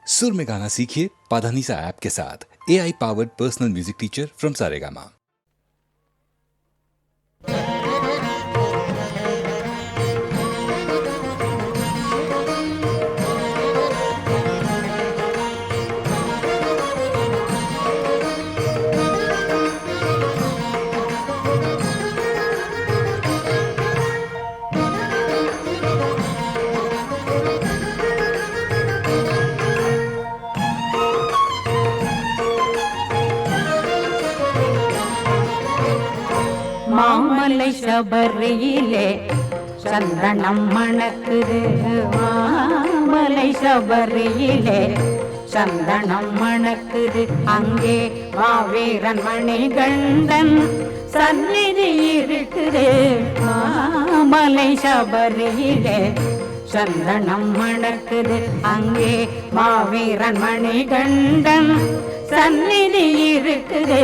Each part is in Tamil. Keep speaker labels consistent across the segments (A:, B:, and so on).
A: सुर में गाना सीखिए पाधानीसा ऐप के साथ। AI powered personal music teacher from Saregama.
B: மாமலை சபரியிலே சந்தனம் மணக்குது, மாமலை சபரியிலே சந்தனம் மணக்குது. அங்கே மாவீரன் மணிகண்டன் சந்நிதி இருக்குது. மாமலை சபரியிலே சந்தனம் மணக்குது. அங்கே மாவீரன் மணிகண்டன் சந்நிதி இருக்குது.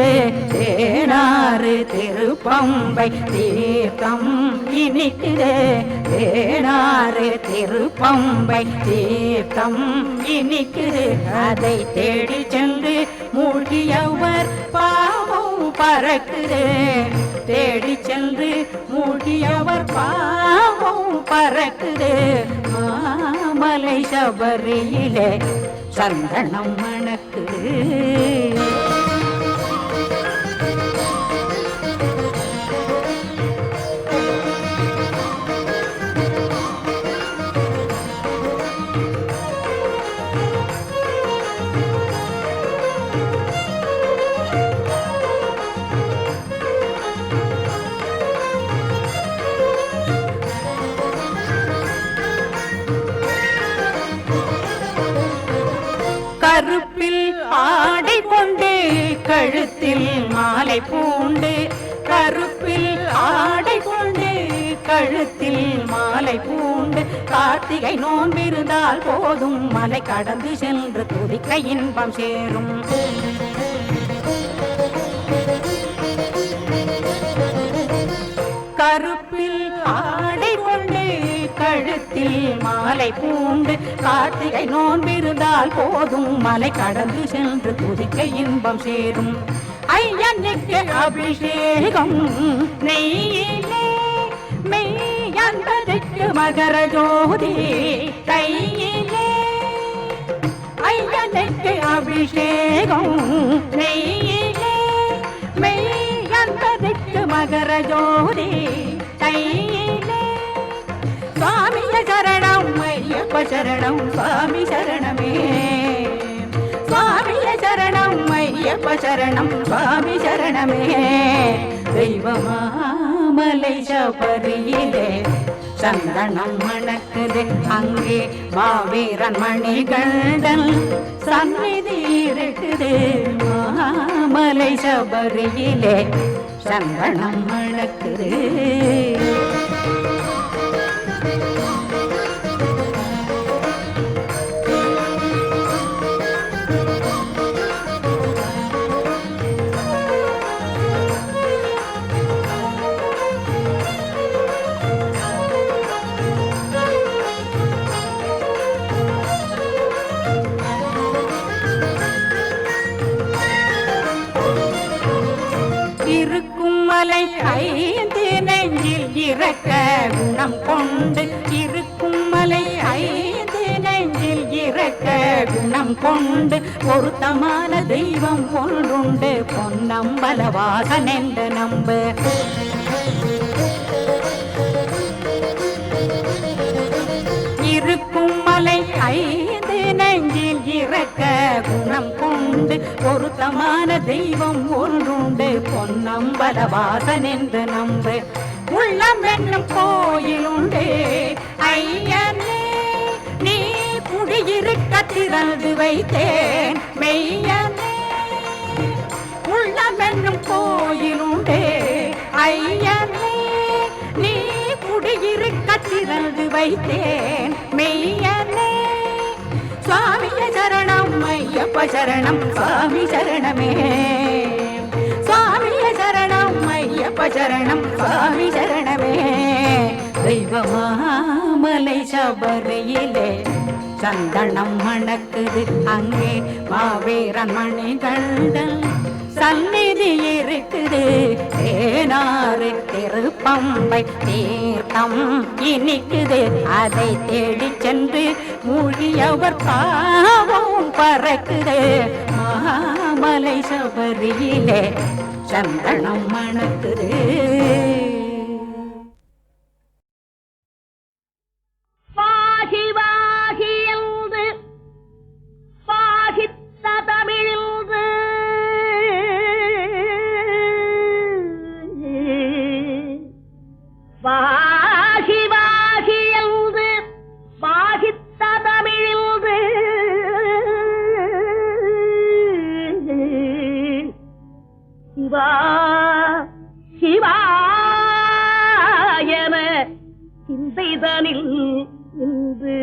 B: தேனாறு திருப்பம்பை தீர்த்தம் இனிக்குது. தேனாறு திருப்பம்பை தீர்த்தம் இனிக்குது. அதை தேடி சென்று மூழ்கியவர் பாவம் பறக்குது. தேடி சென்று மூழ்கியவர் பாவம் பறக்குது. மாமலை சபரியிலே சந்தனம் மணக்குது. கருப்பில் ஆடை கொண்டு கழுத்தில் மாலை பூண்டு, கருப்பில் ஆடை கொண்டு கழுத்தில் மாலை பூண்டு. கார்த்திகை நோன்பிருந்தால் போதும் மலை கடந்து சென்று துதிக்க இன்பம் சேரும். கருப்பில் ஆடை கொண்டு கழுத்தில் மாலை பூண்டு. கார்த்திகை நோன்பிருந்தால் போதும் மலை கடந்து சென்று துதிக்க இன்பம் சேரும். ஐயனுக்கு அபிஷேகம் நெய்யிலே மெய்யன்பதற்கு மகர ஜோதி கையிலே. ஐயனுக்கு அபிஷேகம் நெய்யிலே மெய்யன்பதற்கு மகர ஜோதி கையிலே. சுவாமிய சரணம் ஐயப்ப சரணம் சுவாமி சரணமே. சுவாமிய சரணம் ஐயப்ப சரணம் சுவாமி சரணமே. தெய்வமாமலை சபரியிலே சந்தனம் மணக்குது. அங்கே மாவீரன் மணிகண்டன் சந்நிதி இருக்குது. மாமலை சபரியிலே சந்தனம் மணக்குது. இருக்கும் மலை ஐந்து நெஞ்சில் இறக்க குணம் கொண்டு, இருக்கும் மலை ஐந்து நெஞ்சில் இறக்க குணம் கொண்டு. பொருத்தமான தெய்வம் ஒன்றுண்டு பொன்னம்பலவாசன் என்று நம்பு. இருக்கும் மலை ஐந்து நெஞ்சில் இறக்க குணம் கொண்டு. பொருத்தமான தெய்வம் ஒன்றுண்டு பொன்னம்பலவாசன் என்று நம்பு. உள்ளம் என்னும் கோயிலுண்டு ஐயனே நீ குடியிருக்க திறந்து வைத்தேன் மெய்யனே. உள்ளம் என்னும் கோயிலுண்டு ஐயனே நீ குடியிருக்க திறந்து வைத்தேன் மெய்யனே. சுவாமிய சரணம் ஐயப்ப சரணம் சுவாமி சரணமே. சுவாமிய சரணம் ஐயப்ப சரணம் சுவாமி சரணமே. தெய்வமாமலை சபரியிலே சந்தனம் மணக்குது அங்கே மாவீரன் மணிகண்டன் சந்நிதி இருக்குது. தேனாறு திருப்பம்பை தீர்த்தம் இனிக்குது. அதை தேடி சென்று மூழ்கியவர் பாவம் பறக்குது. மாமலை சபரியிலே சந்தனம் மணக்குது.
C: பாகி வாகி என்று பாகித்த தமிழின்று வாகி வாகி என்று பாகித்த தமிழின்று சிவா சிவாயன சிந்தைதனில் இன்று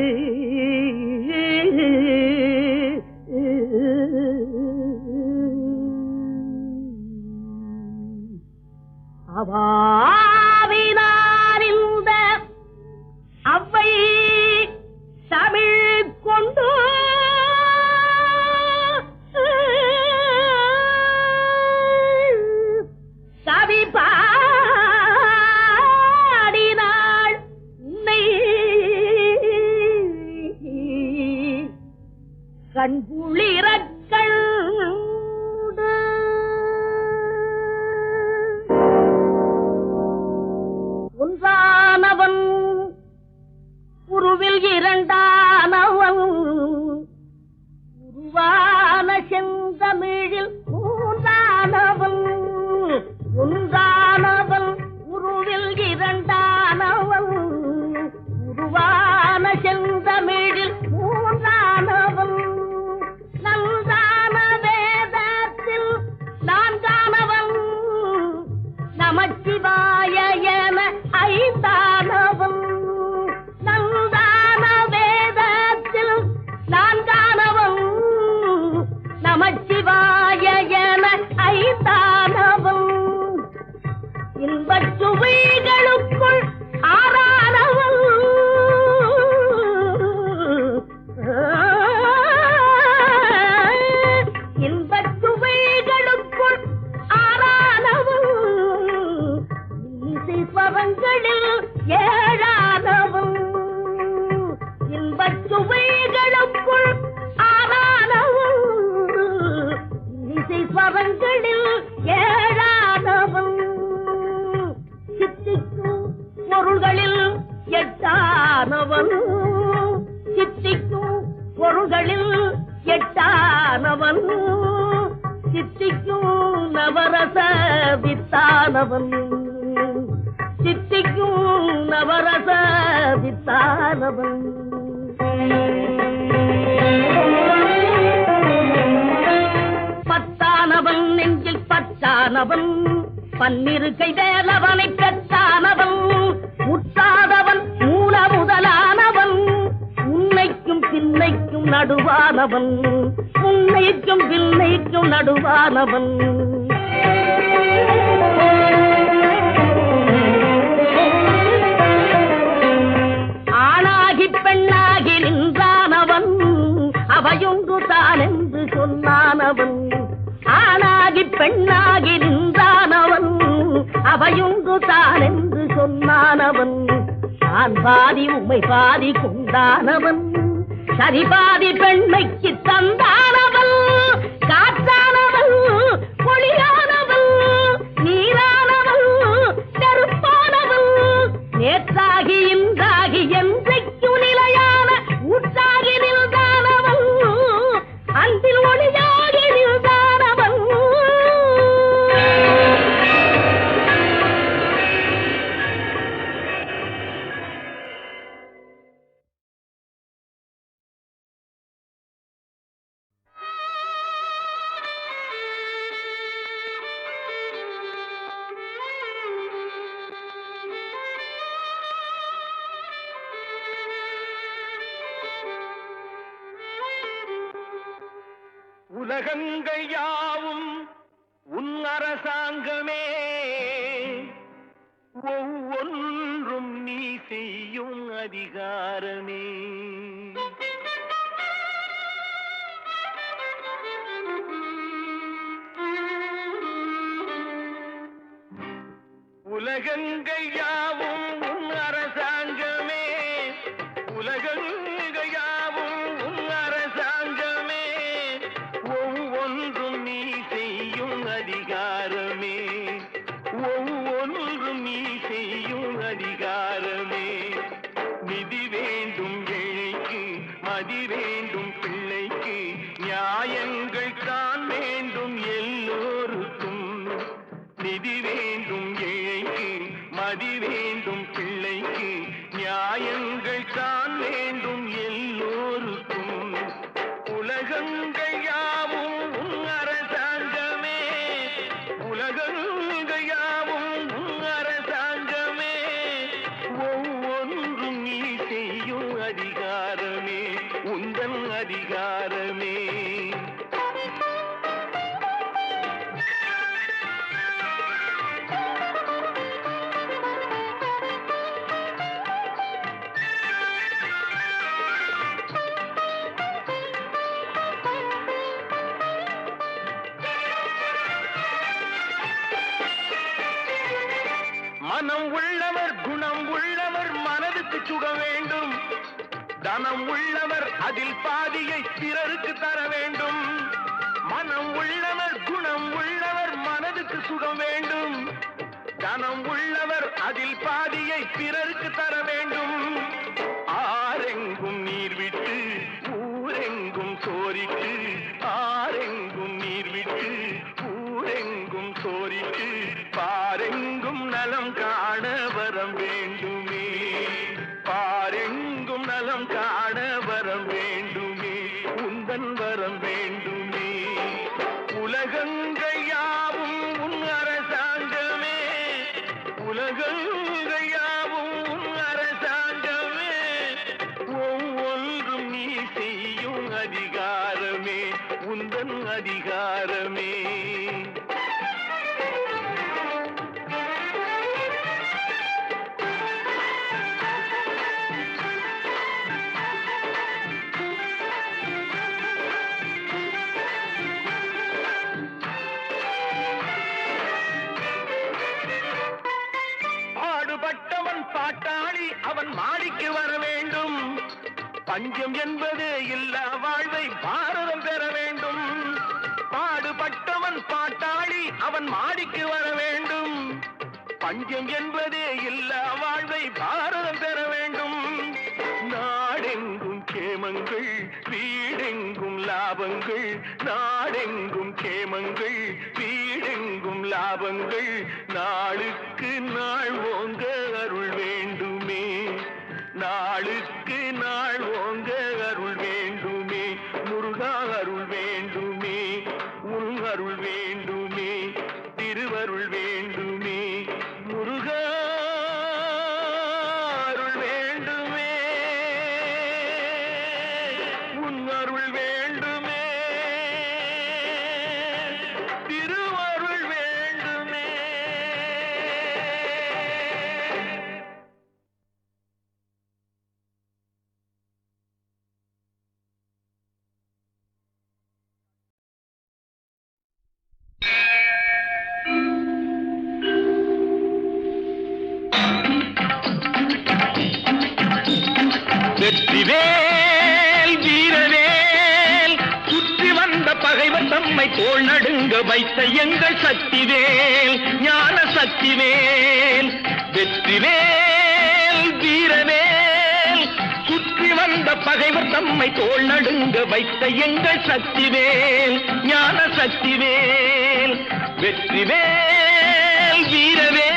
C: அவாவினார் இந்த அவ்வை தமிழ் கொண்டு கவி பாடினாள் உன்னை கண்குளிரக்கள் ஒன்றானவன் உருவில் இரண்டானவன் உருவான செந்தமிழில் மூன்றானவன் ஒன்றானவன் உருவில் இரண்டானவன் உருவான செந்தமிழில் மூன்றானவன் நன்றான வேதத்தில் நான்கானவன் நமச்சிவாய என ஐந்தானவன் நன்றான வேதத்தில் நான்கானவன் நமச்சிவாய என ஐந்தானவன் இன்பச் சுவைகளுக்குள் ஆறானவன் இன்பச் சுவைகளுக்குள் ஆறானவன் இசைஸ்வரங்களில் ஏழானவன் இன்பச் சுவைகளுக்குள் ஆறானவன் இசைஸ்வரங்களில் ஏழானவன் சித்திக்கும் பொருள்களில் எட்டானவன் சித்திக்கும் பொருள்களில் எட்டானவன் சித்திக்கும் நவரச வித்தானவன் சித்திக்கும் நவரச வித்தானவன் பத்தானவன் நெஞ்சில் பச்சானவன் பன்னிருக்கை வேலவனை பெற்றானவன் முற்றாதவன் மூல முதலானவன் உன்னைக்கும் பின்னைக்கும் நடுவானவன் உன்னைக்கும் பின்னைக்கும் நடுவானவன் ஆணாகி பெண்ணாகி நின்றானவன் அவையொன்று தான் என்று சொன்னானவன் ஆணாகி பெண்ணாகி நின்றானவன் அவையொன்று தான் என்று சொன்னானவன் தான் பாதி உமை பாதி கொண்டானவன் சரி பாதி பெண்மைக்கு தந்தானவன் காற்றானவன் பொழியானவன் நீரானவன் நெருப்பானவன் நேற்றாகி இன்றாகி என்றைக்கும் நிலையான ஊற்றாகி நின்றானவன் அன்பில் ஒளியாகி நின்றானவன்
D: உலகங்கள் யாவும் உன் அரசாங்கமே ஒவ்வொன்றும் நீ செய்யும் அதிகாரமே உலகங்கள் யாவும் உன் அரசாங்கமே, உலகங்கள் யாவும் உன் அரசாங்கமே, ஒவ்வொன்றும் நீ செய்யும் அதிகாரமே, ஒவ்வொன்றும் நீ செய்யும் அதிகாரமே. நிதி வேண்டும் ஏழைக்கு, மதி வேண்டும் பிள்ளைக்கு, நியாயங்கள் தான் வேண்டும் எல்லோருக்கும். நிதி வேண்டும் ஏழைக்கு, மதி வேண்டும் பிள்ளைக்கு, நியாயங்கள் தான் வேண்டும் எல்லோருக்கும். உலகங்கள் யாவும் உன் அரசாங்கமே, உலகங்கள் யாவும் உன் அரசாங்கமே, ஒவ்வொன்றும் நீ செய்யும் அதிகாரமே, உந்தன் அதிகாரமே. மனம் உள்ளவர் குணம் உள்ளவர் மனதுக்கு சுகம் வேண்டும், தனம் உள்ளவர் அதில் பாதியை பிறருக்கு தர வேண்டும். மனம் உள்ளவர் குணம் உள்ளவர் மனதுக்கு சுகம் வேண்டும், தனம் உள்ளவர் அதில் பாதியை பிறருக்கு தர வேண்டும். ஆரெங்கும் நீர் விட்டு ஊரெங்கும் சோரிட்டு, ஆரெங்கும் நீர் விட்டு ஊரெங்கும் சோரிட்டு, பாரெங்கும் நலம் காண வரம் வேண்டுமே, பாரெங்கும் நலம் காண வரம் வேண்டுமே, உந்தன் வரம் வேண்டுமே. உலகங்கள் யாவும் உன் அரசாங்கமே, உலகங்கள் யாவும் உன் அரசாங்கமே, ஒவ்வொன்றும் நீ செய்யும் அதிகாரமே, உந்தன் அதிகாரமே. பாடுபட்டவன் பாட்டாளி அவன் மாடிக்கு வர வேண்டும், பஞ்சம் என்பது இல்லா வாழ்வை பாரதம் பெற வேண்டும். பாடுபட்டவன் பாட்டாளி அவன் மாடிக்கு வர வேண்டும், பஞ்சம் என்பது இல்லா வாழ்வை பாரதம் பெற வேண்டும். நாடெங்கும் கேமங்கள் வீடெங்கும் லாபங்கள், நாடெங்கும் கேமங்கள் வீடெங்கும் லாபங்கள், நாளுக்கு நாள் ஓங்க அருள் வேண்டுமே, நாளுக்கு நாள் ஓங்க அருள் வேண்டுமே, முருகா அருள் வேண்டுமே, உன் அருள் வேண்டுமே, திருவருள் வேண்டுமே, முருகா அருள் வேண்டுமே, உன் அருள் வேண்டுமே, திருவருள் வேண்டுமே. வெற்றிவேல் வீரவேல், சுற்றி வந்த பகைவர் தம்மை தோள் நடுங்க வைத்த எங்கள் சக்திவேல், ஞான சக்திவேல். வெற்றிவேல் வீரவேல், சுற்றி வந்த பகைவர் தம்மை தோள் நடுங்க வைத்த எங்கள் சக்திவேல், ஞான சக்திவேல். வெற்றிவேல் வீரவேல்.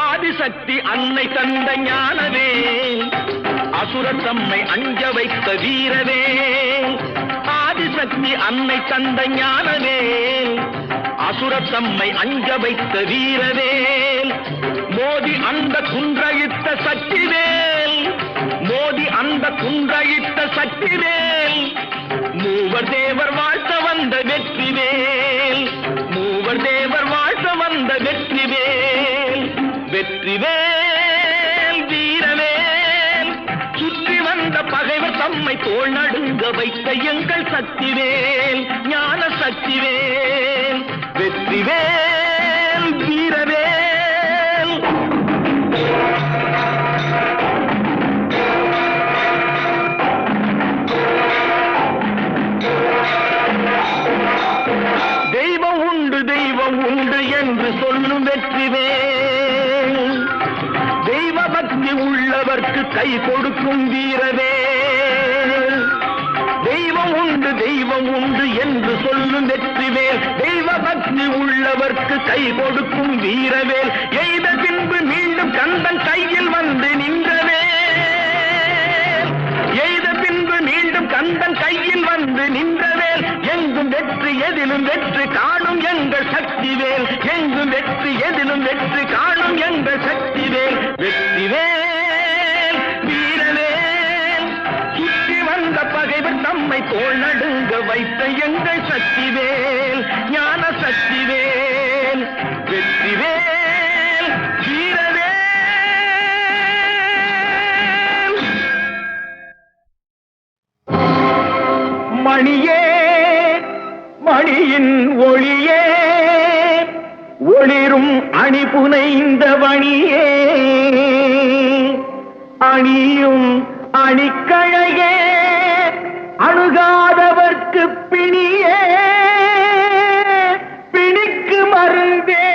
D: ஆதிசக்தி அன்னை தந்த ஞானவேல், அசுரர் தம்மை அஞ்ச வைத்த வீரவேல். ஆதிசக்தி அன்னை தந்த ஞானவேல், அசுரர் தம்மை அஞ்ச வைத்த வீரவேல். மோதி அந்த குன்றழித்த சக்திவேல், மோதி அந்த குன்றழித்த சக்திவேல். மூவர் தேவர் வாழ்த்த வந்த வெற்றிவேல், மூவர் தேவர் வாழ்த்த வந்த வெற்றிவேல். வெற்றிவேல் வீரவேல் சுற்றி வந்த பகைவர் தம்மை தோள் நடுங்க வைத்த எங்கள் சக்திவேல் ஞான சக்திவேல் வெற்றிவேல் வீரவேல் தெய்வம் உண்டு என்று சொல்லும் வெற்றிவேல் தெய்வ பக்தி உள்ளவர்க்கு கை கொடுக்கும் வீரவேல் தெய்வம் உண்டு என்று சொல்லும் வெற்றிவேல் தெய்வ பக்தி உள்ளவர்க்கு கை கொடுக்கும் வீரவேல் எய்த பின்பு மீண்டும் கந்தன் கையில் வந்து நின்றவேல் எய்த பின்பு மீண்டும் கந்தன் கையில் வந்து நின்றவேல் எங்கும் வெற்றி எதிலும் வெற்றி காணும் எங்கள் சக்திவேல் எங்கும் வெற்றி எதிலும் வெற்றி காணும் எங்கள் சக்திவேல் வெற்றிவேல் வீரவேல் சுற்றி வந்த பகைவர் தம்மை தோள் நடுங்க வைத்த எங்கள் சக்திவேல் ஞான சக்திவேல் வெற்றிவேல் வீரவேல் மணியே மணியின் ஒளியே ஒளிரும் அணி புனைந்த வணியே அணியும் அணிக்கழையே அணுகாதவர்க்கு பிணியே பிணிக்கு மருந்தே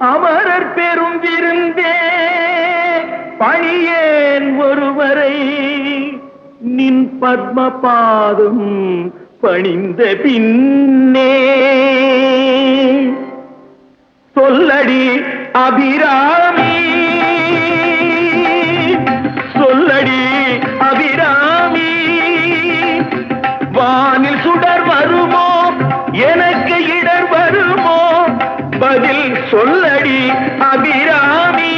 D: அமரர் பெரும் விருந்தே பணியேன் ஒருவரை நின் பத்ம பாதம் பணிந்த பின்னே சொல்லடி அபிராமி சொல்லடி அபிராமி வானில் சுடர் வருமோ எனக்கு இடர் வருமோ பதில் சொல்லடி அபிராமி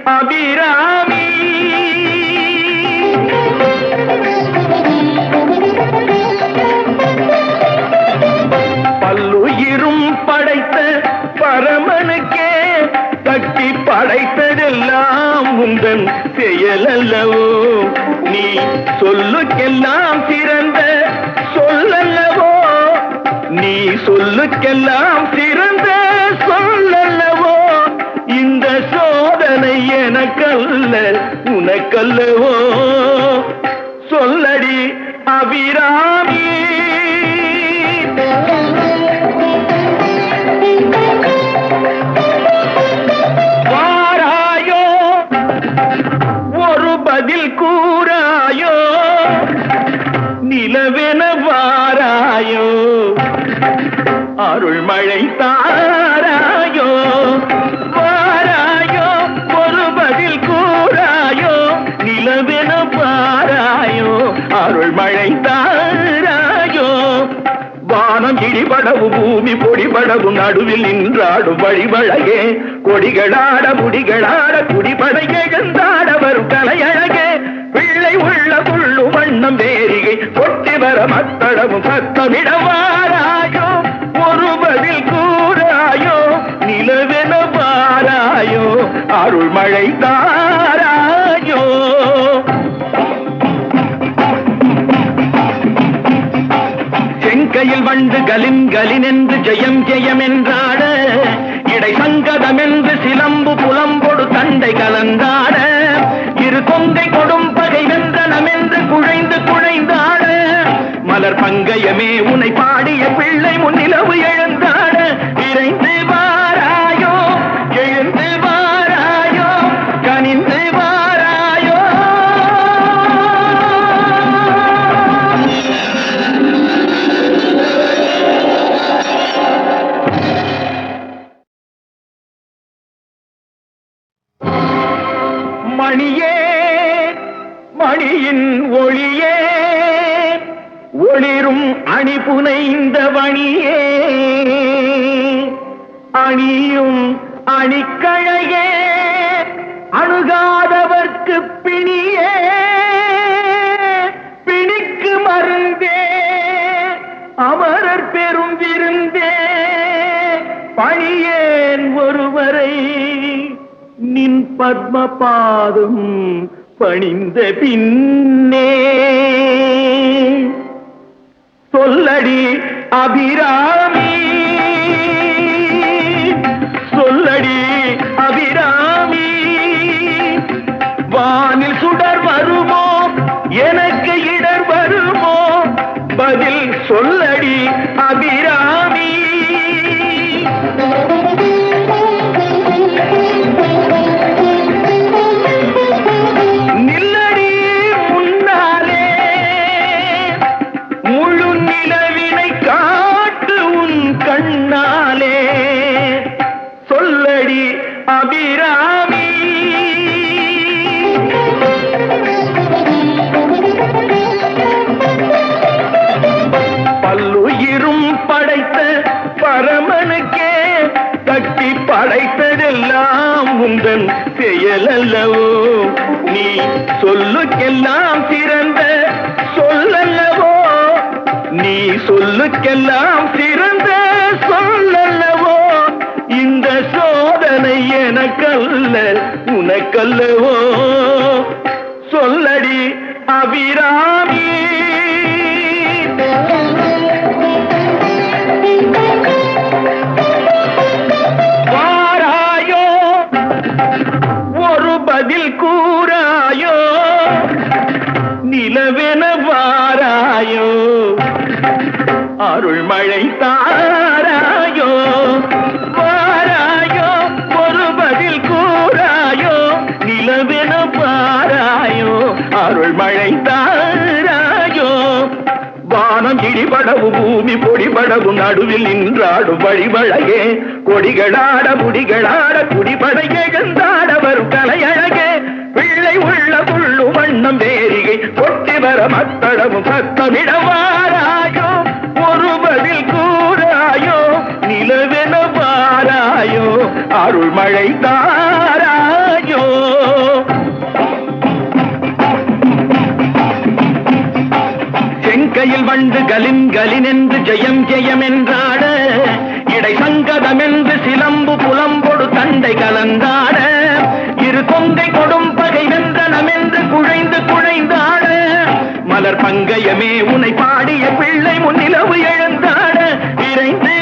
D: அபிராமி பல்லுயிரும் படைத்த பரமனுக்கே கட்டி படைத்ததெல்லாம் உந்தன் செயலல்லவோ நீ சொல்லுக்கெல்லாம் சிறந்த சொல்லல்லவோ நீ சொல்லுக்கெல்லாம் சிறந்த சொல்லல்லவோ இந்த சோதனை எனக்கல்ல உனக்கல்லவோ சொல்லடி அபிராமி வாராயோ ஒரு பதில் கூறாயோ நிலவென வாராயோ அருள் மழை தாராயோ வாராயோ ஒரு பதில் கூறாயோ நிலவென பாராயோ அருள் மழை தாராயோ வானம் இடிபடவும் பூமி பொடிபடவும் நடுவில் நின்றாடும் வழிவழகே கொடிகளாட முடிகளாட குடிபட எழுந்தாட வரும் கலையழகே பிள்ளை உள்ள புள்ளு வண்ணம் வேரிகை கொட்டி வர மத்தளவும் சத்தமிட வாராயோ ஒரு பதில் கூறாயோ நிலவென பாராயோ அருள் மழை தாராயோ செங்கையில் வண்டு கலின் கலின் என்று ஜெயம் ஜெயம் என்றாட இடை சங்கதம் என்று சிலம்பு புலம்பொடு தண்டை கலந்தாட இரு கொங்கை கொடும் பகை வென்றனம் என்று குழைந்து குழைந்தாட மலர் பங்கயமே உன்னை பாடிய பிள்ளை முன்னிலவு எழுந்தாட விரைந்து வாராயோ எழுந்து வாராயோ கனிந்து வாராயோ மணியே மணியின் ஒளியே ஒளிரும் அணி புனைந்த வணியே அணியும் அணிக்கழையே அணுகாதவர்க்கு பிணியே பிணிக்கு மருந்தே அமரர் பெரும் விருந்தே பணியேன் ஒருவரை நின் பத்ம பாதம் பணிந்த பின்னே சொல்லடி அபிராமி சொல்லடி அபிராமி வானில் சுடர் வருமோ எனக்கு இடர் வருமோ பதில் சொல்லடி அபிராமி நில்லடி முன்னாலே முழு நிலவினை காட்டு உன் கண்ணாலே சொல்லடி அபிராமி பல்லுயிரும் படைத்த பரமனுக்கே கட்டி படைத்ததெல்லாம் உந்தன் செயலல்லவோ நீ சொல்லுக்கெல்லாம் சிறந்த சொல்லல்லவோ நீ சொல்லுக்கெல்லாம் சிறந்த சொல்லல்லவோ இந்த சோதனை எனக்கல்ல உனக்கல்லவோ சொல்லடி அபிராமி வாராயோ ஒரு பதில் கூறாயோ நிலவென வாராயோ அருள்மழை தாராயோ வாராயோ ஒரு பதில் கூறாயோ நிலவென வாராயோ அருள்மழை தாராயோ வானம் இடிபடவும் பூமி பொடிபடவும் நடுவில் நின்றாடும் வழிவழகே கொடிகளாட முடிகளாட குடிபட எழுந்தாட வரும் கலையழகே பிள்ளை உள்ள புள்ளு வண்ணம் வேரிகை கொட்டி வர மத்தளமும் சத்தமிடவாராயோ ஒரு பதில் கூறாயோ நிலவென வாராயோ அருள்மழை தாராயோ செங்கையில் வண்டு கலின் கலின் என்று ஜெயம் ஜெயம் என்றாட இடை சங்கதம் என்று சிலம்பு புலம்பொடு தண்டை கலந்தாட இரு கொங்கை கொடும் பகை வென்றனம் என்று குழைந்து குழைந்தாட மலர் பங்கயமே உனை பாடிய பிள்ளை முன்னிலவு எழுந்தாட விரைந்து